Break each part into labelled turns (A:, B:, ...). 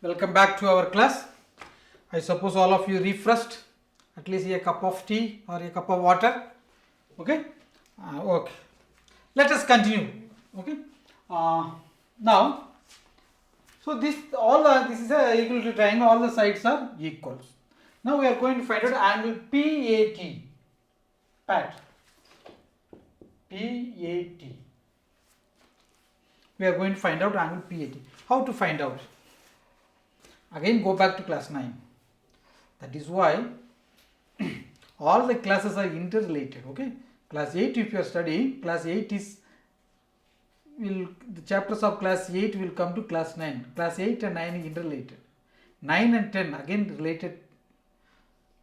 A: Welcome back to our class. I suppose all of you refreshed at least a cup of tea or a cup of water. Okay. Okay. Let us continue. Okay. Now, so this is a equal to triangle. All the sides are equal. Now we are going to find out angle PAT. Pat. PAT. We are going to find out angle PAT. How to find out? Again go back to class 9. That is why all the classes are interrelated. Okay, class 8 if you are studying, class 8 is the chapters of class 8 will come to class 9. Class 8 and 9 is interrelated. 9 and 10 again related.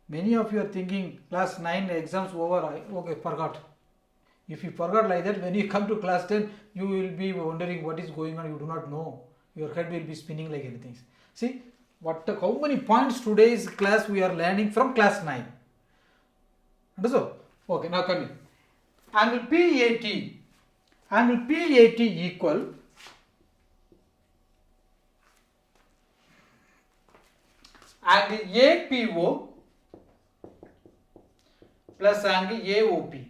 A: Many of you are thinking class 9 exams over, okay, forgot. If you forgot like that, when you come to class 10 you will be wondering what is going on. You do not know, your head will be spinning like anything. See how many points today's class we are learning from class 9. Understood? Okay, now come in. Angle PAT. Angle PAT equal angle APO plus angle AOP.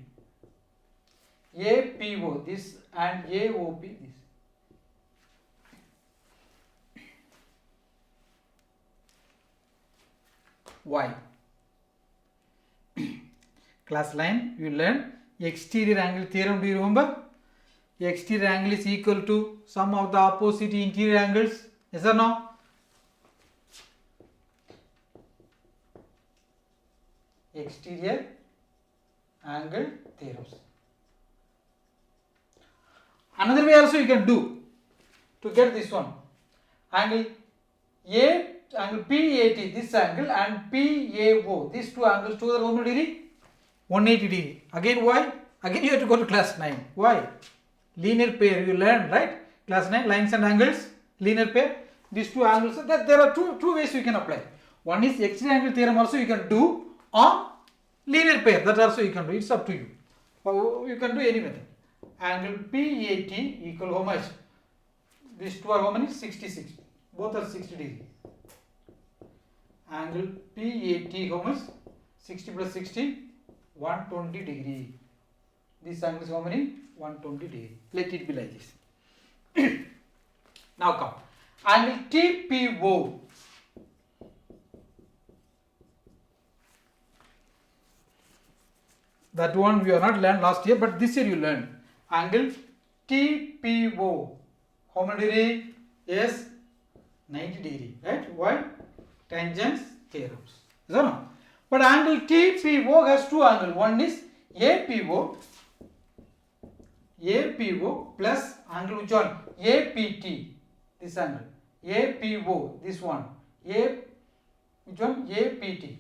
A: APO this and AOP this. Why? Class 9 you learn exterior angle theorem. Do you remember? Exterior angle is equal to sum of the opposite interior angles. Yes or no? Exterior angle theorems. Another way also you can do to get this one. Angle PAT, this angle, and PAO, these two angles together how many degree? 180 degree. Again why? Again you have to go to class 9. Why? Linear pair you learn, right? Class 9, lines and angles, linear pair. These two angles, there are two ways you can apply. One is exterior angle theorem also you can do, or linear pair, that also you can do. It's up to you. You can do any method. Angle PAT equal how much? These two are how many? 66. Both are 60 degree. Angle PAT how much? 60 plus 60, 120 degree. This angle is how many? 120 degree. Let it be like this. Now come. Angle TPO. That one we have not learned last year, but this year you learned. Angle TPO. How many degree? Yes, 90 degree. Right? Why? Tangents theorems. Is that no? But angle TPO has two angles. One is APO plus angle which one? APT. This angle. APO. This one. Which one? APT.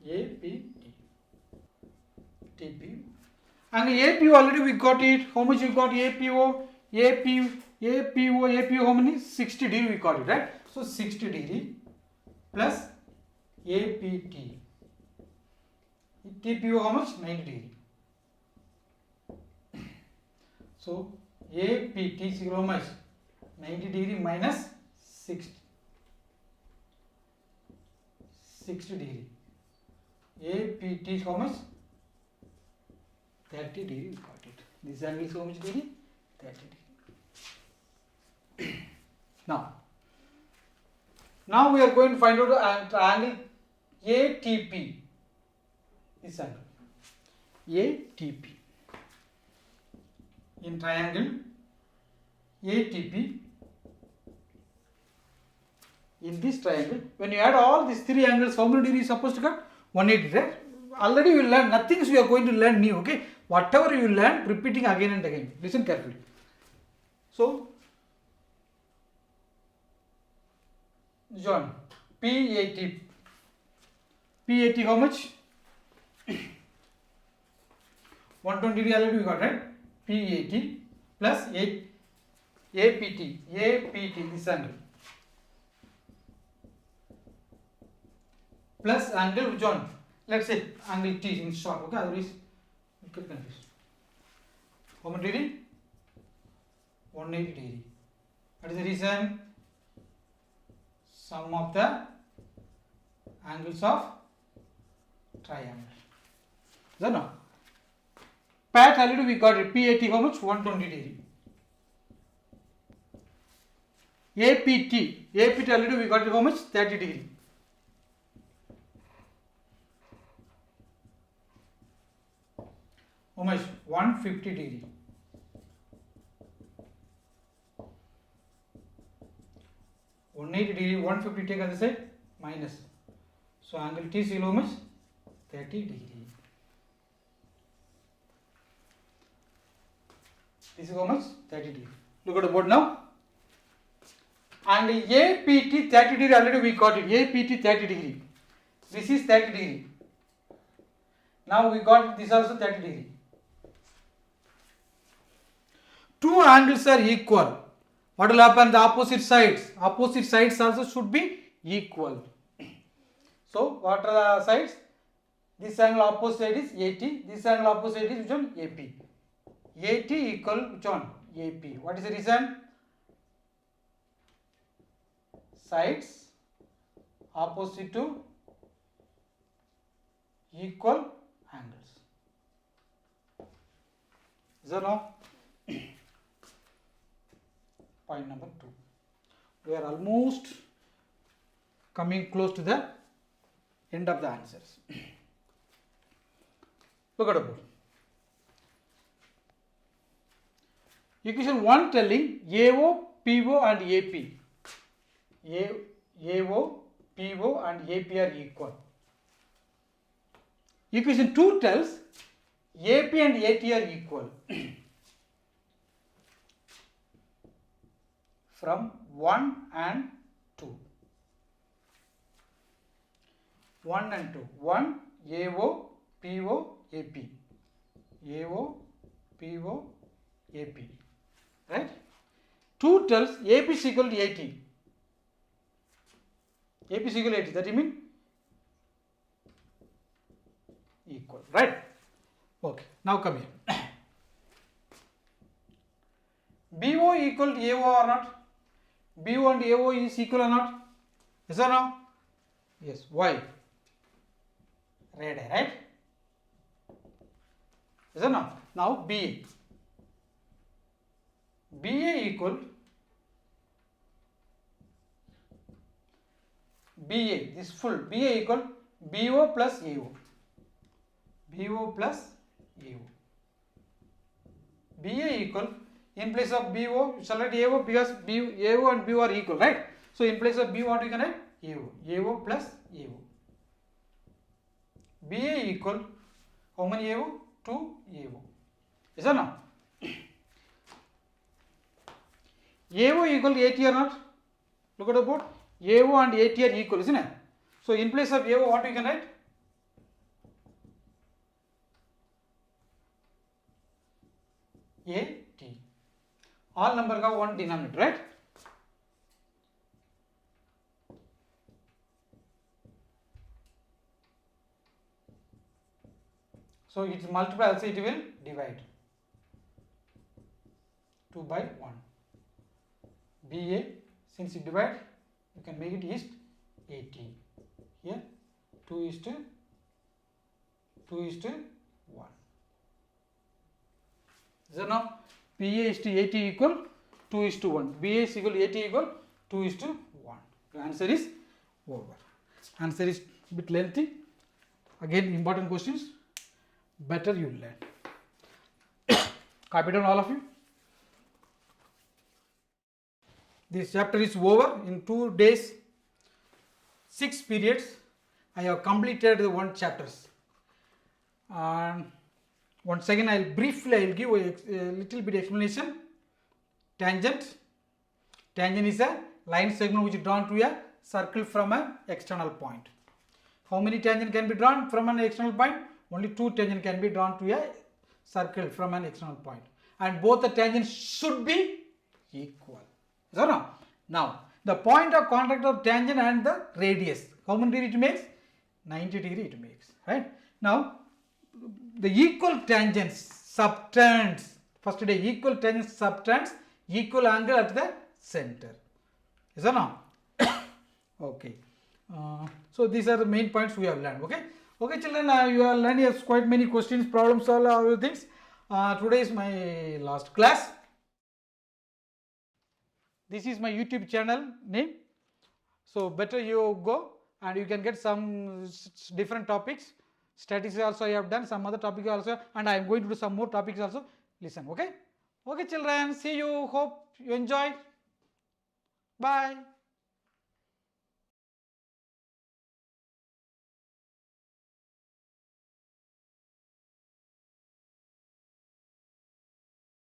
A: APT. TPO. Angle APO already we got it. How much you got APO? APO how many? 60 degree we got it, right? So 60 degree plus APT. TPO how much? 90 degree. So APT is equal to how much? 90 degree minus 60 degree. APT is how much? 30 degree we got it. This angle is how much degree? 30 degree. Now we are going to find out angle ATP. This angle ATP. In triangle ATP, in this triangle, when you add all these three angles, how many degree is supposed to cut? 180, right? Already you learn, nothing we are going to learn new, okay? Whatever you learn, repeating again and again. Listen carefully. So, John, PAT how much? 120 degree already we got, right? PAT plus APT, this angle, plus angle which one? Let's say angle T in short, okay? Otherwise you get confused. How many degree? 180 degree. What is the reason? Sum of the angles of triangle. Is that no? PAT already we got it. PAT how much? 120 degree. APT already we got it how much? 30 degree. How much? 150 degree. $180, 150 take other side, minus. So angle T is how much? 30 degree. This is how much? 30 degree. Look at the board now. Angle APT 30 degree already we got it. APT 30 degree. This is 30 degree. Now we got this also 30 degree. Two angles are equal. What will happen? The opposite sides also should be equal. So what are the sides? This angle opposite side is AT. This angle opposite side is which one? AP. AT equal which one? AP. What is the reason? Sides opposite to equal angles. Is that no? Point number 2. We are almost coming close to the end of the answers. Look at the board. Equation 1 telling AO, PO and AP. AO, PO and AP are equal. Equation 2 tells AP and AT are equal. From 1 and 2. 1 and 2. 1 AO, PO, AP. AO, PO, AP. Right? 2 tells AP is equal to AT. AP is equal to AT. That you mean equal. Right? Okay. Now come here. BO equal to AO or not? BO and AO is equal or not? Yes or no? Yes. Why? Radii, right? Yes or no? Now BA. BA equal BA, this full BA equal BO plus AO. BO plus AO. BA equal, in place of BO, select AO because AO and BO are equal, right? So in place of BO, what you can write? AO. AO plus AO. BA equal, how many AO? 2 AO. Is that no? AO equal to AT or not? Look at the board. AO and AT are equal, isn't it? So in place of AO, what you can write? AT. All number got one denominator, right? So it is multiply, also it will divide. 2 by 1. BA, since it divide, you can make it is 80. Here 2 is to 1. So now PA is to 80 equal 2 is to 1. BA is equal to 80 equal 2 is to 1. The answer is over. Answer is bit lengthy. Again, important questions. Better you learn. Copy down all of you. This chapter is over in 2 days, 6 periods. I have completed the 1 chapters. And once again, I'll give a little bit explanation. Tangent. Tangent is a line segment which is drawn to a circle from an external point. How many tangent can be drawn from an external point? Only 2 tangent can be drawn to a circle from an external point. And both the tangents should be equal. So now the point of contact of tangent and the radius, how many degree it makes? 90 degree it makes, right? Now the equal tangents subtends, first day equal tangents subtends equal angle at the center. Is that no? Okay. So these are the main points we have learned. Okay. Okay, children. You have learned yes, quite many questions, problem solve, all the things. Today is my last class. This is my YouTube channel name. So better you go and you can get some different topics. Statistics also I have done, some other topics also, and I am going to do some more topics also. Listen. Okay. Okay, children. See you. Hope you enjoyed. Bye.